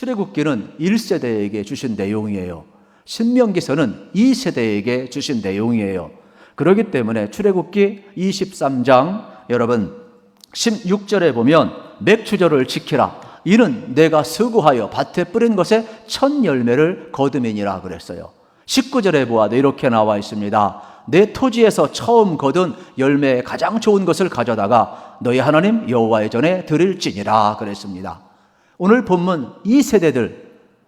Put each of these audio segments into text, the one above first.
출애굽기는 1세대에게 주신 내용이에요. 신명기서는 2세대에게 주신 내용이에요. 그렇기 때문에 출애굽기 23장 여러분 16절에 보면 맥추절을 지키라. 이는 내가 수고하여 밭에 뿌린 것에 첫 열매를 거두매니라 그랬어요. 19절에 보아도 이렇게 나와 있습니다. 내 토지에서 처음 거둔 열매의 가장 좋은 것을 가져다가 너희 하나님 여호와의 전에 드릴지니라 그랬습니다. 오늘 본문 2세대들,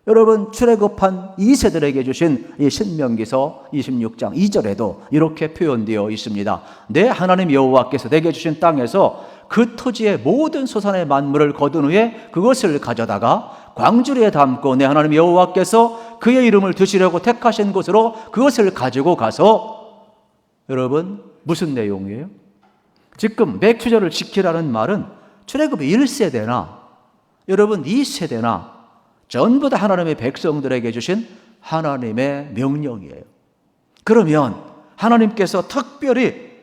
여러분 출애굽한 2세들에게 주신 이 신명기서 26장 2절에도 이렇게 표현되어 있습니다. 내 하나님 여호와께서 내게 주신 땅에서 그 토지의 모든 소산의 만물을 거둔 후에 그것을 가져다가 광주리에 담고 내 하나님 여호와께서 그의 이름을 두시려고 택하신 곳으로 그것을 가지고 가서, 여러분 무슨 내용이에요? 지금 맥추절을 지키라는 말은 출애굽 1세대나 여러분 2세대나 전부 다 하나님의 백성들에게 주신 하나님의 명령이에요. 그러면 하나님께서 특별히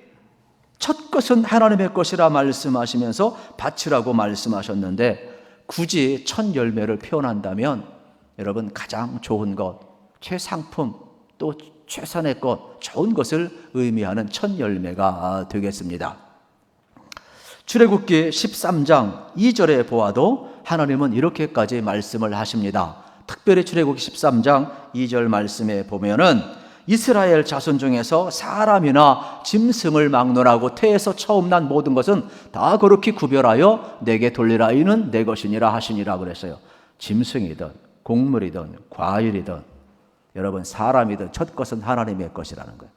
첫 것은 하나님의 것이라 말씀하시면서 바치라고 말씀하셨는데, 굳이 첫 열매를 표현한다면 여러분 가장 좋은 것, 최상품, 또 최선의 것, 좋은 것을 의미하는 첫 열매가 되겠습니다. 출애굽기 13장 2절에 보아도 하나님은 이렇게까지 말씀을 하십니다. 특별히 출애굽기 13장 2절 말씀에 보면은 이스라엘 자손 중에서 사람이나 짐승을 막론하고 태에서 처음 난 모든 것은 다 거룩히 구별하여 내게 돌리라. 이는 내 것이니라 하시니라 그랬어요. 짐승이든 곡물이든 과일이든 여러분 사람이든 첫 것은 하나님의 것이라는 거예요.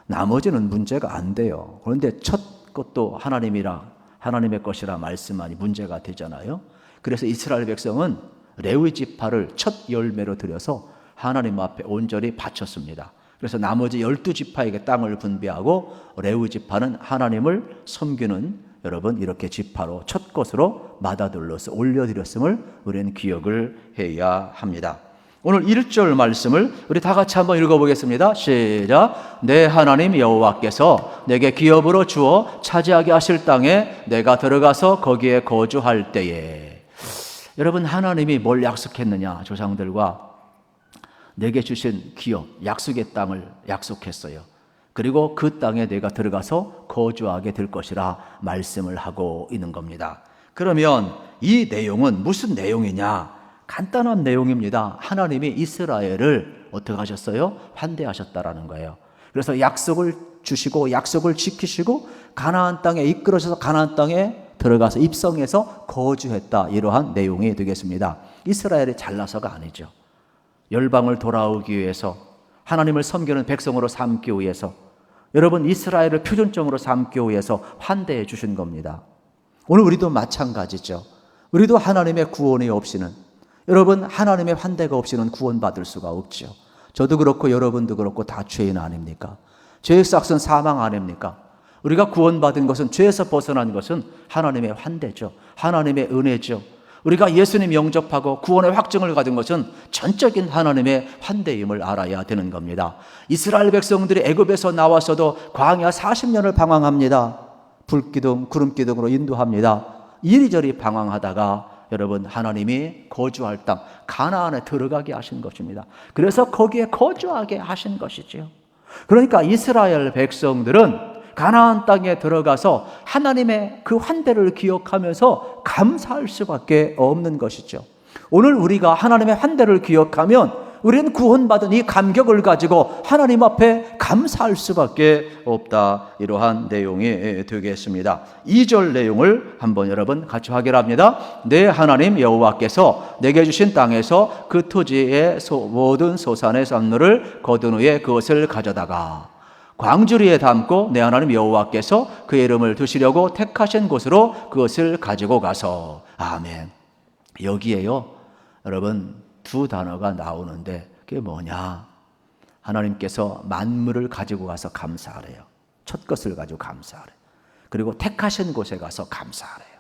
나머지는 문제가 안 돼요. 그런데 첫 것도 하나님의 것이라 말씀하니 문제가 되잖아요. 그래서 이스라엘 백성은 레위 지파를 첫 열매로 드려서 하나님 앞에 온전히 바쳤습니다. 그래서 나머지 12지파에게 땅을 분배하고 레위 지파는 하나님을 섬기는 여러분 이렇게 지파로 첫 것으로 맏아들로서 올려드렸음을 우리는 기억을 해야 합니다. 오늘 1절 말씀을 우리 다 같이 한번 읽어보겠습니다. 시작. 내 하나님 여호와께서 내게 기업으로 주어 차지하게 하실 땅에 내가 들어가서 거기에 거주할 때에. 여러분 하나님이 뭘 약속했느냐? 조상들과 내게 주신 기업, 약속의 땅을 약속했어요. 그리고 그 땅에 내가 들어가서 거주하게 될 것이라 말씀을 하고 있는 겁니다. 그러면 이 내용은 무슨 내용이냐? 간단한 내용입니다. 하나님이 이스라엘을 어떻게 하셨어요? 환대하셨다라는 거예요. 그래서 약속을 주시고 약속을 지키시고 가나안 땅에 이끌어셔서 가나안 땅에 들어가서 입성해서 거주했다. 이러한 내용이 되겠습니다. 이스라엘이 잘나서가 아니죠. 열방을 돌아오기 위해서 하나님을 섬기는 백성으로 삼기 위해서 여러분 이스라엘을 표준점으로 삼기 위해서 환대해 주신 겁니다. 오늘 우리도 마찬가지죠. 우리도 하나님의 구원이 없이는 여러분 하나님의 환대가 없이는 구원받을 수가 없죠. 저도 그렇고 여러분도 그렇고 다 죄인 아닙니까? 죄의 싹은 사망 아닙니까? 우리가 구원받은 것은 죄에서 벗어난 것은 하나님의 환대죠. 하나님의 은혜죠. 우리가 예수님 영접하고 구원의 확증을 가진 것은 전적인 하나님의 환대임을 알아야 되는 겁니다. 이스라엘 백성들이 애굽에서 나와서도 광야 40년을 방황합니다. 불기둥, 구름기둥으로 인도합니다. 이리저리 방황하다가 여러분 하나님이 거주할 땅 가나안에 들어가게 하신 것입니다. 그래서 거기에 거주하게 하신 것이죠. 그러니까 이스라엘 백성들은 가나안 땅에 들어가서 하나님의 그 환대를 기억하면서 감사할 수밖에 없는 것이죠. 오늘 우리가 하나님의 환대를 기억하면 우리는 구원받은 이 감격을 가지고 하나님 앞에 감사할 수밖에 없다. 이러한 내용이 되겠습니다. 2절 내용을 한번 여러분 같이 확인합니다. 내 하나님 여호와께서 내게 주신 땅에서 그 토지의 모든 소산의 산물을 거둔 후에 그것을 가져다가 광주리에 담고 내 하나님 여호와께서 그의 이름을 두시려고 택하신 곳으로 그것을 가지고 가서. 아멘. 여기에요 여러분 두 단어가 나오는데 그게 뭐냐? 하나님께서 만물을 가지고 가서 감사하래요. 첫 것을 가지고 감사하래요. 그리고 택하신 곳에 가서 감사하래요.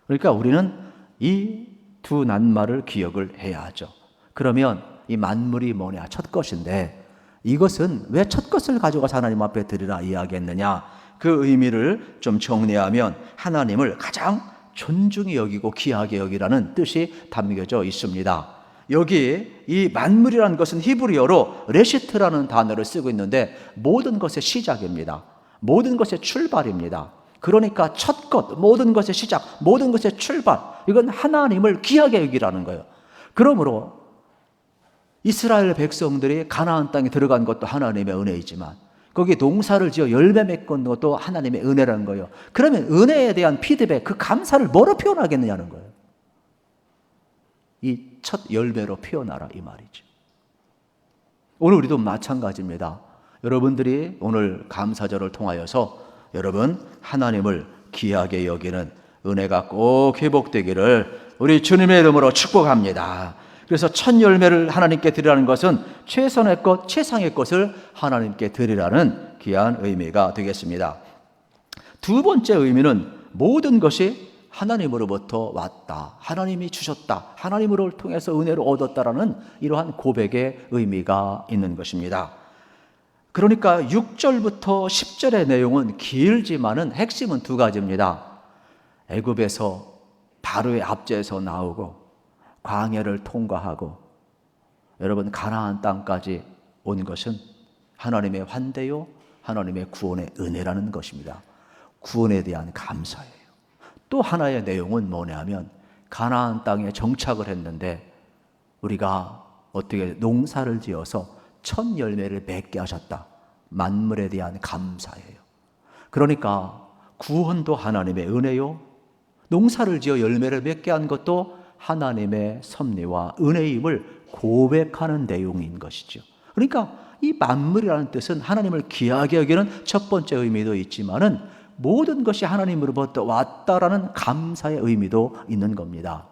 그러니까 우리는 이 두 낱말을 기억을 해야 하죠. 그러면 이 만물이 뭐냐? 첫 것인데 이것은 왜 첫 것을 가지고 가서 하나님 앞에 드리라 이야기했느냐? 그 의미를 좀 정리하면 하나님을 가장 존중히 여기고 귀하게 여기라는 뜻이 담겨져 있습니다. 여기 이 만물이라는 것은 히브리어로 레시트라는 단어를 쓰고 있는데 모든 것의 시작입니다. 모든 것의 출발입니다. 그러니까 첫 것, 모든 것의 시작, 모든 것의 출발, 이건 하나님을 귀하게 여기라는 거예요. 그러므로 이스라엘 백성들이 가나안 땅에 들어간 것도 하나님의 은혜이지만 거기 농사를 지어 열매 맺은 것도 하나님의 은혜라는 거예요. 그러면 은혜에 대한 피드백, 그 감사를 뭐로 표현하겠느냐는 거예요. 이 첫 열매로 표현하라, 이 말이죠. 오늘 우리도 마찬가지입니다. 여러분들이 오늘 감사절을 통하여서 여러분 하나님을 귀하게 여기는 은혜가 꼭 회복되기를 우리 주님의 이름으로 축복합니다. 그래서 첫 열매를 하나님께 드리라는 것은 최선의 것, 최상의 것을 하나님께 드리라는 귀한 의미가 되겠습니다. 두 번째 의미는 모든 것이 하나님으로부터 왔다, 하나님이 주셨다, 하나님으로 통해서 은혜를 얻었다라는 이러한 고백의 의미가 있는 것입니다. 그러니까 6절부터 10절의 내용은 길지만은 핵심은 두 가지입니다. 애굽에서 바로의 압제에서 나오고 광야를 통과하고 여러분 가나안 땅까지 온 것은 하나님의 환대요, 하나님의 구원의 은혜라는 것입니다. 구원에 대한 감사예요. 또 하나의 내용은 뭐냐면 가나안 땅에 정착을 했는데 우리가 어떻게 농사를 지어서 첫 열매를 맺게 하셨다. 만물에 대한 감사예요. 그러니까 구원도 하나님의 은혜요, 농사를 지어 열매를 맺게 한 것도 하나님의 섭리와 은혜임을 고백하는 내용인 것이죠. 그러니까 이 만물이라는 뜻은 하나님을 귀하게 여기는 첫 번째 의미도 있지만은 모든 것이 하나님으로부터 왔다라는 감사의 의미도 있는 겁니다.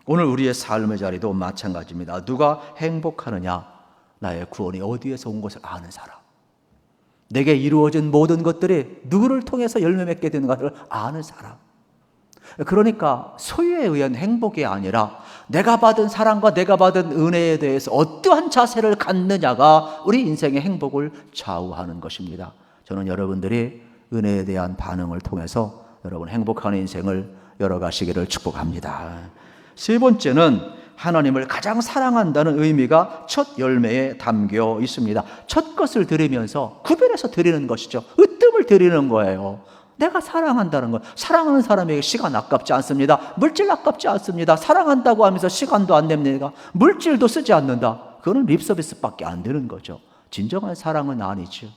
오늘 우리의 삶의 자리도 마찬가지입니다. 누가 행복하느냐? 나의 구원이 어디에서 온 것을 아는 사람. 내게 이루어진 모든 것들이 누구를 통해서 열매 맺게 되는 것을 아는 사람. 그러니까 소유에 의한 행복이 아니라 내가 받은 사랑과 내가 받은 은혜에 대해서 어떠한 자세를 갖느냐가 우리 인생의 행복을 좌우하는 것입니다. 저는 여러분들이 은혜에 대한 반응을 통해서 여러분 행복한 인생을 열어가시기를 축복합니다. 세 번째는 하나님을 가장 사랑한다는 의미가 첫 열매에 담겨 있습니다. 첫 것을 드리면서 구별해서 드리는 것이죠. 으뜸을 드리는 거예요. 내가 사랑한다는 것. 사랑하는 사람에게 시간 아깝지 않습니다. 물질 아깝지 않습니다. 사랑한다고 하면서 시간도 안 냅니다. 물질도 쓰지 않는다. 그거는 립서비스밖에 안 되는 거죠. 진정한 사랑은 아니죠.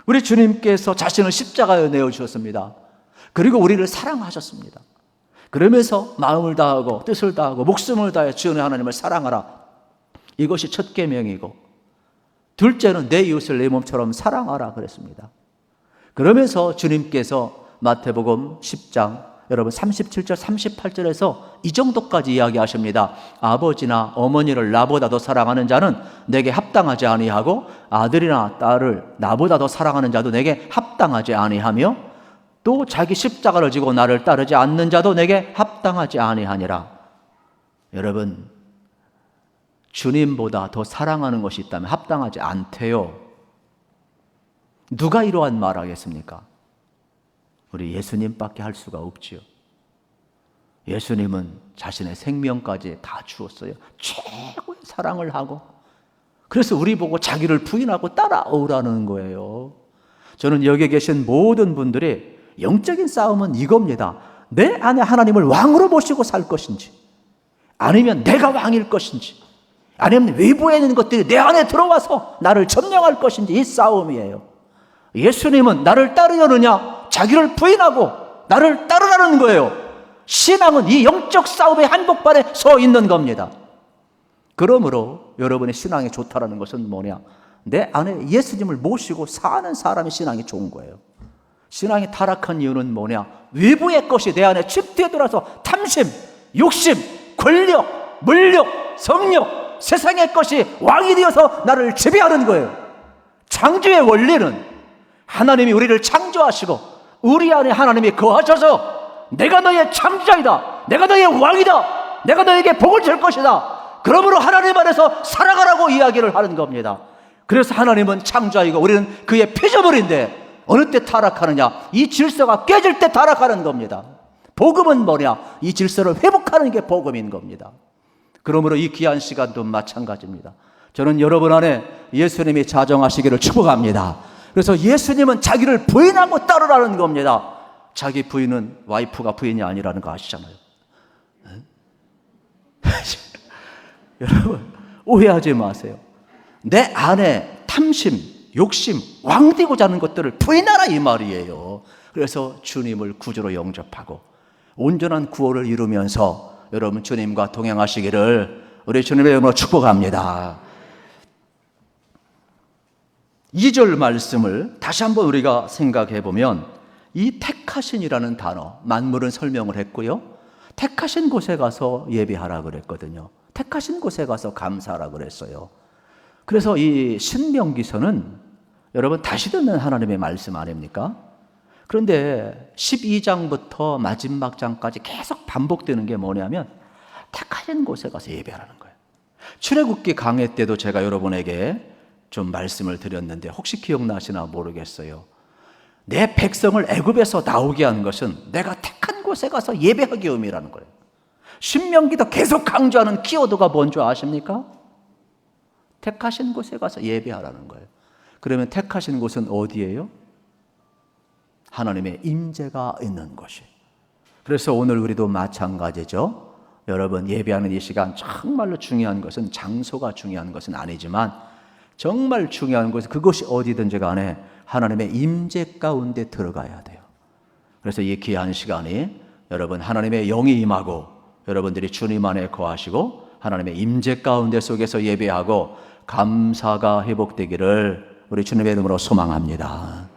우리 주님께서 자신을 십자가에 내어주셨습니다. 그리고 우리를 사랑하셨습니다. 그러면서 마음을 다하고 뜻을 다하고 목숨을 다해 주의 하나님을 사랑하라. 이것이 첫 계명이고 둘째는 내 이웃을 내 몸처럼 사랑하라 그랬습니다. 그러면서 주님께서 마태복음 10장 여러분 37절 38절에서 이 정도까지 이야기하십니다. 아버지나 어머니를 나보다 더 사랑하는 자는 내게 합당하지 아니하고 아들이나 딸을 나보다 더 사랑하는 자도 내게 합당하지 아니하며 또 자기 십자가를 지고 나를 따르지 않는 자도 내게 합당하지 아니하니라. 여러분 주님보다 더 사랑하는 것이 있다면 합당하지 않대요. 누가 이러한 말 하겠습니까? 우리 예수님밖에 할 수가 없지요. 예수님은 자신의 생명까지 다 주었어요. 최고의 사랑을 하고 그래서 우리 보고 자기를 부인하고 따라오라는 거예요. 저는 여기 계신 모든 분들이 영적인 싸움은 이겁니다. 내 안에 하나님을 왕으로 모시고 살 것인지 아니면 내가 왕일 것인지 아니면 외부에 있는 것들이 내 안에 들어와서 나를 점령할 것인지 이 싸움이에요. 예수님은 나를 따르려느냐 자기를 부인하고 나를 따르라는 거예요. 신앙은 이 영적 싸움의 한복판에 서 있는 겁니다. 그러므로 여러분의 신앙이 좋다라는 것은 뭐냐? 내 안에 예수님을 모시고 사는 사람의 신앙이 좋은 거예요. 신앙이 타락한 이유는 뭐냐? 외부의 것이 내 안에 집대에 들어서 탐심, 욕심, 권력, 물력, 성력, 세상의 것이 왕이 되어서 나를 지배하는 거예요. 창조의 원리는 하나님이 우리를 창조하시고 우리 안에 하나님이 거하셔서 내가 너의 창조자이다, 내가 너의 왕이다, 내가 너에게 복을 줄 것이다. 그러므로 하나님 안에서 살아가라고 이야기를 하는 겁니다. 그래서 하나님은 창조자이고 우리는 그의 피조물인데 어느 때 타락하느냐? 이 질서가 깨질 때 타락하는 겁니다. 복음은 뭐냐? 이 질서를 회복하는 게 복음인 겁니다. 그러므로 이 귀한 시간도 마찬가지입니다. 저는 여러분 안에 예수님이 자정하시기를 축복합니다. 그래서 예수님은 자기를 부인하고 따르라는 겁니다. 자기 부인은 와이프가 부인이 아니라는 거 아시잖아요. 여러분 오해하지 마세요. 내 안에 탐심, 욕심, 왕되고자 하는 것들을 부인하라 이 말이에요. 그래서 주님을 구주로 영접하고 온전한 구원을 이루면서 여러분 주님과 동행하시기를 우리 주님의 이름으로 축복합니다. 2절 말씀을 다시 한번 우리가 생각해 보면 이 택하신이라는 단어, 만물은 설명을 했고요. 택하신 곳에 가서 예배하라 그랬거든요. 택하신 곳에 가서 감사하라 그랬어요. 그래서 이 신명기서는 여러분 다시 듣는 하나님의 말씀 아닙니까? 그런데 12장부터 마지막 장까지 계속 반복되는 게 뭐냐면 택하신 곳에 가서 예배하라는 거예요. 출애굽기 강해 때도 제가 여러분에게 좀 말씀을 드렸는데 혹시 기억나시나 모르겠어요. 내 백성을 애굽에서 나오게 한 것은 내가 택한 곳에 가서 예배하기 위함이라는 거예요. 신명기도 계속 강조하는 키워드가 뭔지 아십니까? 택하신 곳에 가서 예배하라는 거예요. 그러면 택하신 곳은 어디예요? 하나님의 임재가 있는 곳이. 그래서 오늘 우리도 마찬가지죠. 여러분 예배하는 이 시간 정말로 중요한 것은 장소가 중요한 것은 아니지만 정말 중요한 것은 그것이 어디든지 간에 하나님의 임재 가운데 들어가야 돼요. 그래서 이 귀한 시간이 여러분 하나님의 영이 임하고 여러분들이 주님 안에 거하시고 하나님의 임재 가운데 속에서 예배하고 감사가 회복되기를 우리 주님의 이름으로 소망합니다.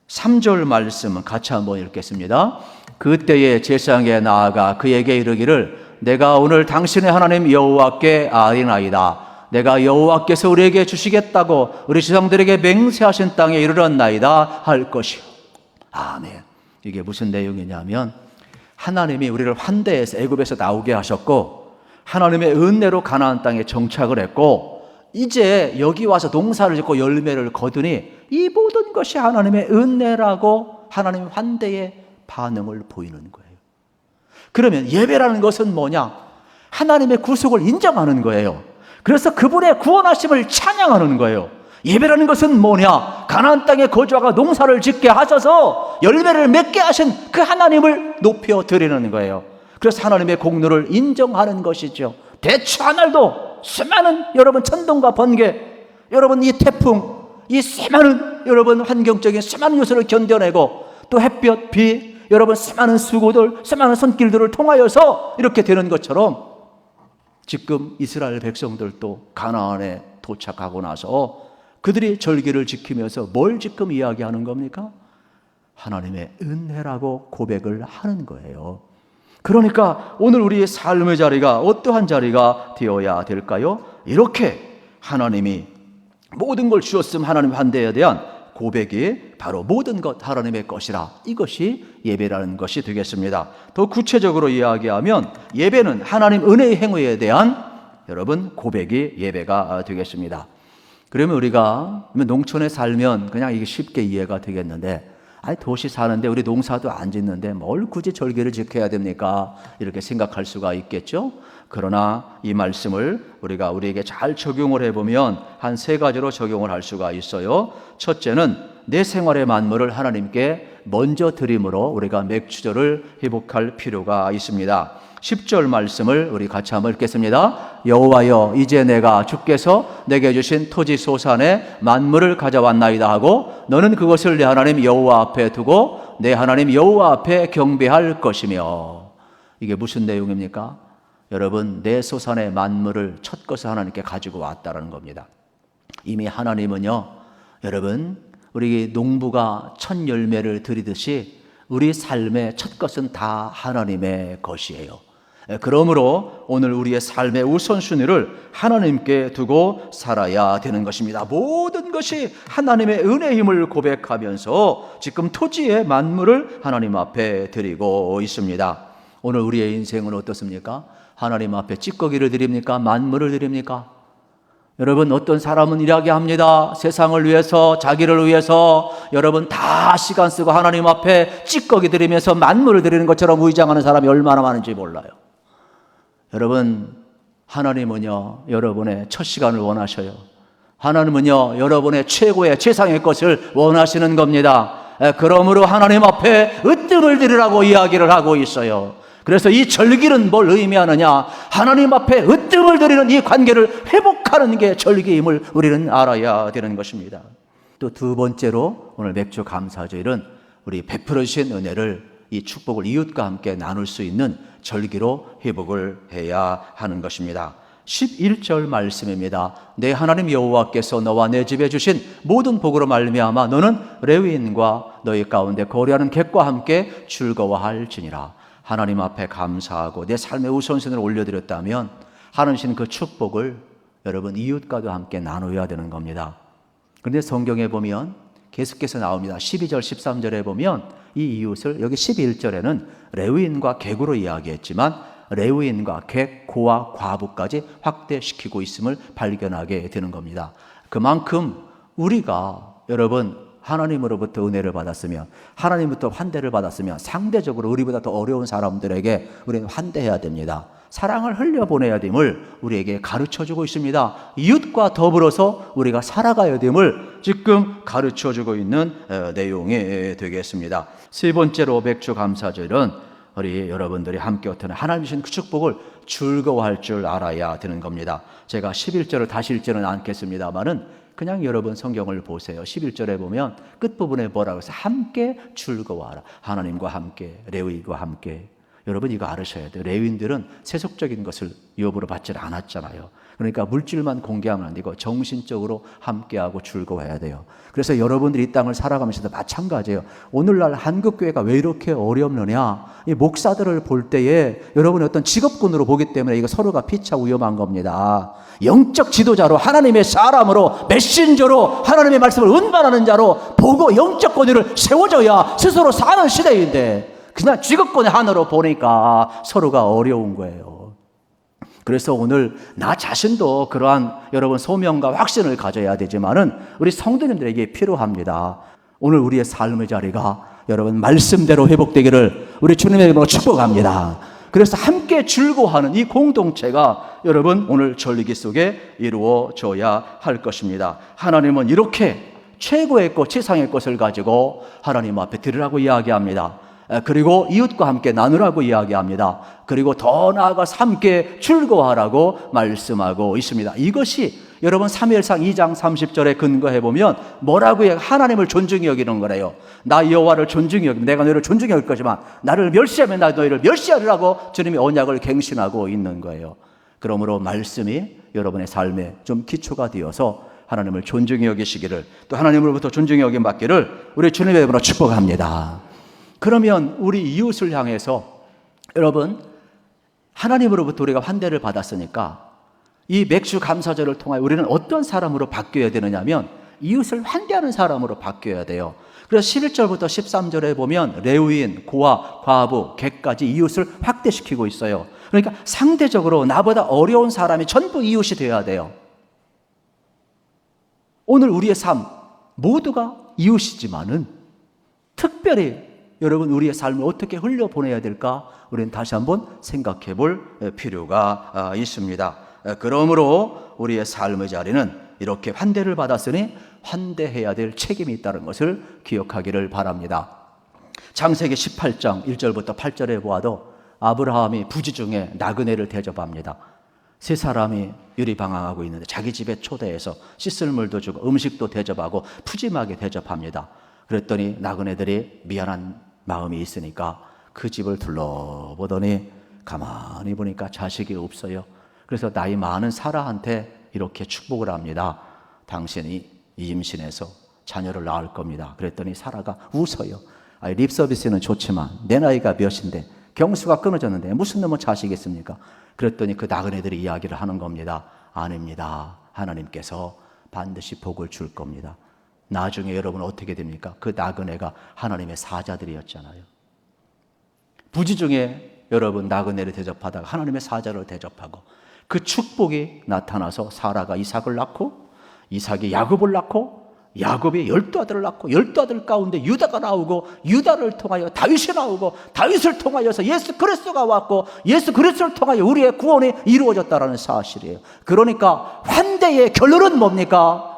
3절 말씀은 같이 한번 읽겠습니다. 그때에 제사장에 나아가 그에게 이르기를 내가 오늘 당신의 하나님 여호와께 아뢰나이다. 내가 여호와께서 우리에게 주시겠다고 우리 조상들에게 맹세하신 땅에 이르렀나이다 할 것이요. 아멘. 이게 무슨 내용이냐면 하나님이 우리를 환대해서 애굽에서 나오게 하셨고 하나님의 은혜로 가나안 땅에 정착을 했고 이제 여기 와서 농사를 짓고 열매를 거두니 이 모든 것이 하나님의 은혜라고 하나님의 환대의 반응을 보이는 거예요. 그러면 예배라는 것은 뭐냐? 하나님의 구속을 인정하는 거예요. 그래서 그분의 구원하심을 찬양하는 거예요. 예배라는 것은 뭐냐? 가나안 땅에 거주하고 농사를 짓게 하셔서 열매를 맺게 하신 그 하나님을 높여 드리는 거예요. 그래서 하나님의 공로를 인정하는 것이죠. 대추 하늘도 수많은 여러분 천둥과 번개, 여러분 이 태풍, 이 수많은 여러분 환경적인 수많은 요소를 견뎌내고 또 햇볕, 비, 여러분 수많은 수고들, 수많은 손길들을 통하여서 이렇게 되는 것처럼 지금 이스라엘 백성들도 가나안에 도착하고 나서 그들이 절기를 지키면서 뭘 지금 이야기하는 겁니까? 하나님의 은혜라고 고백을 하는 거예요. 그러니까 오늘 우리의 삶의 자리가 어떠한 자리가 되어야 될까요? 이렇게 하나님이 모든 걸 주었음 하나님 환대에 대한 고백이 바로 모든 것 하나님의 것이라, 이것이 예배라는 것이 되겠습니다. 더 구체적으로 이야기하면 예배는 하나님 은혜의 행위에 대한 여러분 고백이 예배가 되겠습니다. 그러면 우리가 농촌에 살면 그냥 이게 쉽게 이해가 되겠는데, 아니 도시 사는데 우리 농사도 안 짓는데 뭘 굳이 절기를 지켜야 됩니까? 이렇게 생각할 수가 있겠죠. 그러나 이 말씀을 우리가 우리에게 잘 적용을 해보면 한 세 가지로 적용을 할 수가 있어요. 첫째는 내 생활의 만물을 하나님께 먼저 드림으로 우리가 맥주절을 회복할 필요가 있습니다. 10절 말씀을 우리 같이 한번 읽겠습니다. 여호와여, 이제 내가 주께서 내게 주신 토지 소산의 만물을 가져왔나이다 하고 너는 그것을 내 하나님 여호와 앞에 두고 내 하나님 여호와 앞에 경배할 것이며. 이게 무슨 내용입니까? 여러분, 내 소산의 만물을 첫 것을 하나님께 가지고 왔다는 겁니다. 이미 하나님은요, 여러분, 우리 농부가 첫 열매를 드리듯이 우리 삶의 첫 것은 다 하나님의 것이에요. 그러므로 오늘 우리의 삶의 우선순위를 하나님께 두고 살아야 되는 것입니다. 모든 것이 하나님의 은혜의 힘을 고백하면서 지금 토지의 만물을 하나님 앞에 드리고 있습니다. 오늘 우리의 인생은 어떻습니까? 하나님 앞에 찌꺼기를 드립니까? 만물을 드립니까? 여러분, 어떤 사람은 이야기합니다. 세상을 위해서, 자기를 위해서 여러분 다 시간 쓰고 하나님 앞에 찌꺼기 드리면서 만물을 드리는 것처럼 위장하는 사람이 얼마나 많은지 몰라요. 여러분, 하나님은요, 여러분의 첫 시간을 원하셔요. 하나님은요, 여러분의 최고의 최상의 것을 원하시는 겁니다. 그러므로 하나님 앞에 으뜸을 드리라고 이야기를 하고 있어요. 그래서 이 절기는 뭘 의미하느냐? 하나님 앞에 으뜸을 드리는 이 관계를 회복하는 게 절기임을 우리는 알아야 되는 것입니다. 또 두 번째로 오늘 맥주 감사절은 우리 베풀어 주신 은혜를, 이 축복을 이웃과 함께 나눌 수 있는 절기로 회복을 해야 하는 것입니다. 11절 말씀입니다. 내 하나님 여호와께서 너와 내 집에 주신 모든 복으로 말미암아 너는 레위인과 너희 가운데 거류하는 객과 함께 즐거워할지니라. 하나님 앞에 감사하고 내 삶의 우선순위를 올려드렸다면 하나님 주신 그 축복을 여러분 이웃과도 함께 나눠야 되는 겁니다. 그런데 성경에 보면 계속해서 나옵니다. 12절 13절에 보면 이 이웃을, 여기 11절에는 레위인과 객으로 이야기했지만 레위인과 객, 고아, 과부까지 확대시키고 있음을 발견하게 되는 겁니다. 그만큼 우리가 여러분 하나님으로부터 은혜를 받았으면, 하나님부터 환대를 받았으면 상대적으로 우리보다 더 어려운 사람들에게 우리는 환대해야 됩니다. 사랑을 흘려보내야 됨을 우리에게 가르쳐주고 있습니다. 이웃과 더불어서 우리가 살아가야 됨을 지금 가르쳐주고 있는 내용이 되겠습니다. 세 번째로 맥주 감사절은 우리 여러분들이 함께 어떤 하나님 주신 그 축복을 즐거워할 줄 알아야 되는 겁니다. 제가 11절을 다시 읽지는 않겠습니다만은 그냥 여러분 성경을 보세요. 11절에 보면 끝부분에 뭐라고 해서 함께 즐거워하라. 하나님과 함께, 레위인과 함께. 여러분 이거 알으셔야 돼요. 레위인들은 세속적인 것을 유업으로 받지 않았잖아요. 그러니까 물질만 공개하면 안 되고 정신적으로 함께하고 즐거워해야 돼요. 그래서 여러분들이 이 땅을 살아가면서도 마찬가지예요. 오늘날 한국교회가 왜 이렇게 어렵느냐? 이 목사들을 볼 때에 여러분이 어떤 직업군으로 보기 때문에 이거 서로가 피차고 위험한 겁니다. 영적 지도자로, 하나님의 사람으로, 메신저로 하나님의 말씀을 운반하는 자로 보고 영적 권위를 세워줘야 스스로 사는 시대인데 그냥 직업권의 하나로 보니까 서로가 어려운 거예요. 그래서 오늘 나 자신도 그러한 여러분 소명과 확신을 가져야 되지만은 우리 성도님들에게 필요합니다. 오늘 우리의 삶의 자리가 여러분 말씀대로 회복되기를 우리 주님의 이름으로 축복합니다. 그래서 함께 즐거워하는 이 공동체가 여러분 오늘 절기 속에 이루어져야 할 것입니다. 하나님은 이렇게 최고의 것, 최상의 것을 가지고 하나님 앞에 드리라고 이야기합니다. 그리고 이웃과 함께 나누라고 이야기합니다. 그리고 더 나아가서 함께 즐거워하라고 말씀하고 있습니다. 이것이 여러분 사무엘상 2장 30절에 근거해 보면 뭐라고 해요? 하나님을 존중히 여기는 거래요. 나 여호와를 존중히 여기면 내가 너희를 존중히 여길 거지만 나를 멸시하면 나 너희를 멸시하리라고 주님이 언약을 갱신하고 있는 거예요. 그러므로 말씀이 여러분의 삶에 좀 기초가 되어서 하나님을 존중히 여기시기를, 또 하나님으로부터 존중히 여김 받기를 우리 주님의 이름으로 축복합니다. 그러면 우리 이웃을 향해서 여러분 하나님으로부터 우리가 환대를 받았으니까 이 맥주 감사절을 통하여 우리는 어떤 사람으로 바뀌어야 되느냐면 이웃을 환대하는 사람으로 바뀌어야 돼요. 그래서 11절부터 13절에 보면 레위인, 고아, 과부, 객까지 이웃을 확대시키고 있어요. 그러니까 상대적으로 나보다 어려운 사람이 전부 이웃이 되어야 돼요. 오늘 우리의 삶 모두가 이웃이지만은 특별히 여러분 우리의 삶을 어떻게 흘려보내야 될까? 우리는 다시 한번 생각해 볼 필요가 있습니다. 그러므로 우리의 삶의 자리는 이렇게 환대를 받았으니 환대해야 될 책임이 있다는 것을 기억하기를 바랍니다. 창세기 18장 1절부터 8절에 보아도 아브라함이 부지 중에 나그네를 대접합니다. 세 사람이 유리방황하고 있는데 자기 집에 초대해서 씻을 물도 주고 음식도 대접하고 푸짐하게 대접합니다. 그랬더니 나그네들이 미안한 마음이 있으니까 그 집을 둘러보더니 가만히 보니까 자식이 없어요. 그래서 나이 많은 사라한테 이렇게 축복을 합니다. 당신이 임신해서 자녀를 낳을 겁니다. 그랬더니 사라가 웃어요. 립 서비스는 좋지만 내 나이가 몇인데 경수가 끊어졌는데 무슨 놈의 자식이 있습니까? 그랬더니 그 나그네들이 이야기를 하는 겁니다. 아닙니다. 하나님께서 반드시 복을 줄 겁니다. 나중에 여러분 어떻게 됩니까? 그 나그네가 하나님의 사자들이었잖아요. 부지 중에 여러분 나그네를 대접하다가 하나님의 사자를 대접하고 그 축복이 나타나서 사라가 이삭을 낳고 이삭이 야곱을 낳고 야곱이 12아들을 낳고 12아들 가운데 유다가 나오고 유다를 통하여 다윗이 나오고 다윗을 통하여서 예수 그리스도가 왔고 예수 그리스도를 통하여 우리의 구원이 이루어졌다는 사실이에요. 그러니까 환대의 결론은 뭡니까?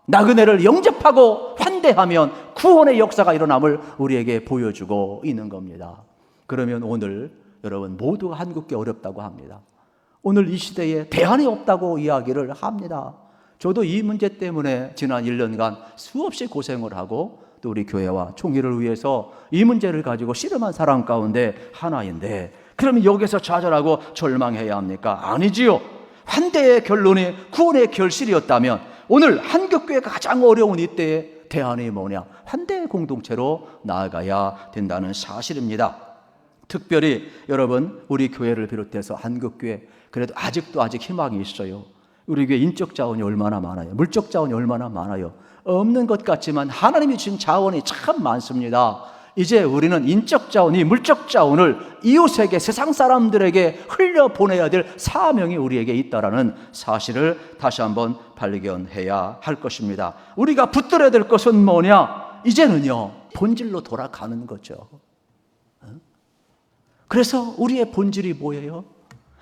나그네를 영접하고 환대하면 구원의 역사가 일어남을 우리에게 보여주고 있는 겁니다. 그러면 오늘 여러분 모두가 한국교회 어렵다고 합니다. 오늘 이 시대에 대안이 없다고 이야기를 합니다. 저도 이 문제 때문에 지난 1년간 수없이 고생을 하고 또 우리 교회와 총회를 위해서 이 문제를 가지고 씨름한 사람 가운데 하나인데, 그러면 여기서 좌절하고 절망해야 합니까? 아니지요. 환대의 결론이 구원의 결실이었다면 오늘 한국교회가 가장 어려운 이때의 대안이 뭐냐? 환대의 공동체로 나아가야 된다는 사실입니다. 특별히 여러분 우리 교회를 비롯해서 한국교회 그래도 아직도 희망이 있어요. 우리 교회 인적 자원이 얼마나 많아요. 물적 자원이 얼마나 많아요. 없는 것 같지만 하나님이 주신 자원이 참 많습니다. 이제 우리는 인적 자원이 물적 자원을 이웃에게, 세상 사람들에게 흘려보내야 될 사명이 우리에게 있다는 사실을 다시 한번 발견해야 할 것입니다. 우리가 붙들어야 될 것은 뭐냐? 이제는요 본질로 돌아가는 거죠. 그래서 우리의 본질이 뭐예요?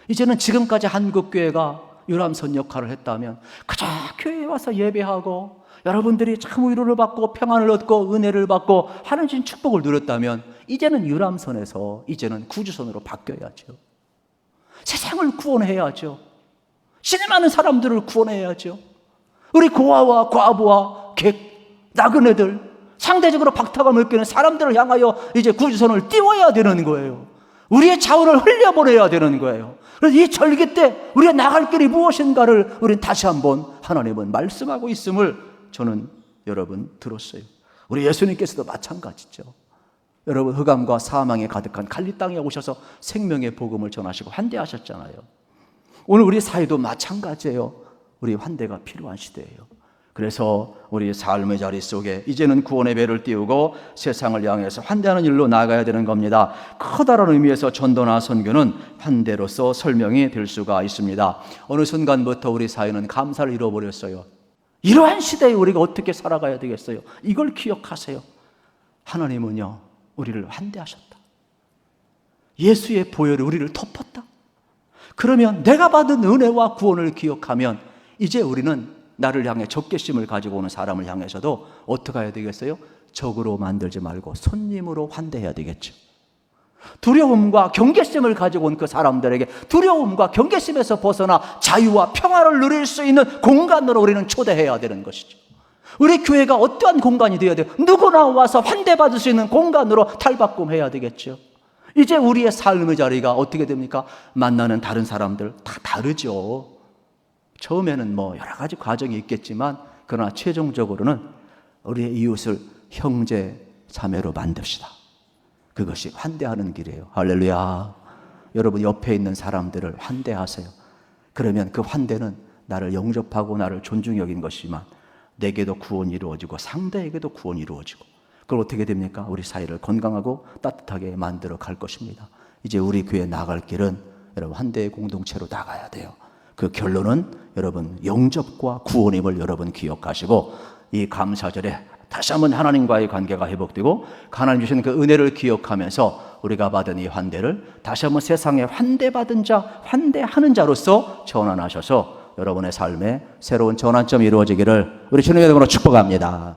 이제는 지금까지 한국교회가 유람선 역할을 했다면 그저 교회에 와서 예배하고 여러분들이 참 위로를 받고 평안을 얻고 은혜를 받고 하나님 주신 축복을 누렸다면 이제는 유람선에서 이제는 구주선으로 바뀌어야죠. 세상을 구원해야죠. 신이 많은 사람들을 구원해야죠. 우리 고아와 과부와 객, 나그네들, 상대적으로 박탈감을 느끼는 사람들을 향하여 이제 구주선을 띄워야 되는 거예요. 우리의 자원을 흘려보내야 되는 거예요. 그래서 이 절기 때 우리가 나갈 길이 무엇인가를 우리는 다시 한번 하나님은 말씀하고 있음을 저는 여러분 들었어요. 우리 예수님께서도 마찬가지죠. 여러분 흑암과 사망에 가득한 갈리 땅에 오셔서 생명의 복음을 전하시고 환대하셨잖아요. 오늘 우리 사회도 마찬가지예요. 우리 환대가 필요한 시대예요. 그래서 우리 삶의 자리 속에 이제는 구원의 배를 띄우고 세상을 향해서 환대하는 일로 나아가야 되는 겁니다. 커다란 의미에서 전도나 선교는 환대로서 설명이 될 수가 있습니다. 어느 순간부터 우리 사회는 감사를 잃어버렸어요. 이러한 시대에 우리가 어떻게 살아가야 되겠어요? 이걸 기억하세요. 하나님은요 우리를 환대하셨다. 예수의 보혈이 우리를 덮었다. 그러면 내가 받은 은혜와 구원을 기억하면 이제 우리는 나를 향해 적개심을 가지고 오는 사람을 향해서도 어떻게 해야 되겠어요? 적으로 만들지 말고 손님으로 환대해야 되겠죠. 두려움과 경계심을 가지고 온 그 사람들에게 두려움과 경계심에서 벗어나 자유와 평화를 누릴 수 있는 공간으로 우리는 초대해야 되는 것이죠. 우리 교회가 어떠한 공간이 되어야 돼요? 누구나 와서 환대받을 수 있는 공간으로 탈바꿈해야 되겠죠. 이제 우리의 삶의 자리가 어떻게 됩니까? 만나는 다른 사람들 다 다르죠. 처음에는 여러 가지 과정이 있겠지만 그러나 최종적으로는 우리의 이웃을 형제 자매로 만듭시다. 그것이 환대하는 길이에요. 할렐루야. 여러분 옆에 있는 사람들을 환대하세요. 그러면 그 환대는 나를 영접하고 나를 존중히 여긴 것이지만 내게도 구원이 이루어지고 상대에게도 구원이 이루어지고, 그걸 어떻게 됩니까? 우리 사이를 건강하고 따뜻하게 만들어 갈 것입니다. 이제 우리 교회 나갈 길은 여러분 환대의 공동체로 나가야 돼요. 그 결론은 여러분 영접과 구원임을 여러분 기억하시고 이 감사절에 다시 한번 하나님과의 관계가 회복되고 하나님 주신 그 은혜를 기억하면서 우리가 받은 이 환대를 다시 한번 세상에 환대받은 자, 환대하는 자로서 전환하셔서 여러분의 삶에 새로운 전환점이 이루어지기를 우리 주님의 이름으로 축복합니다.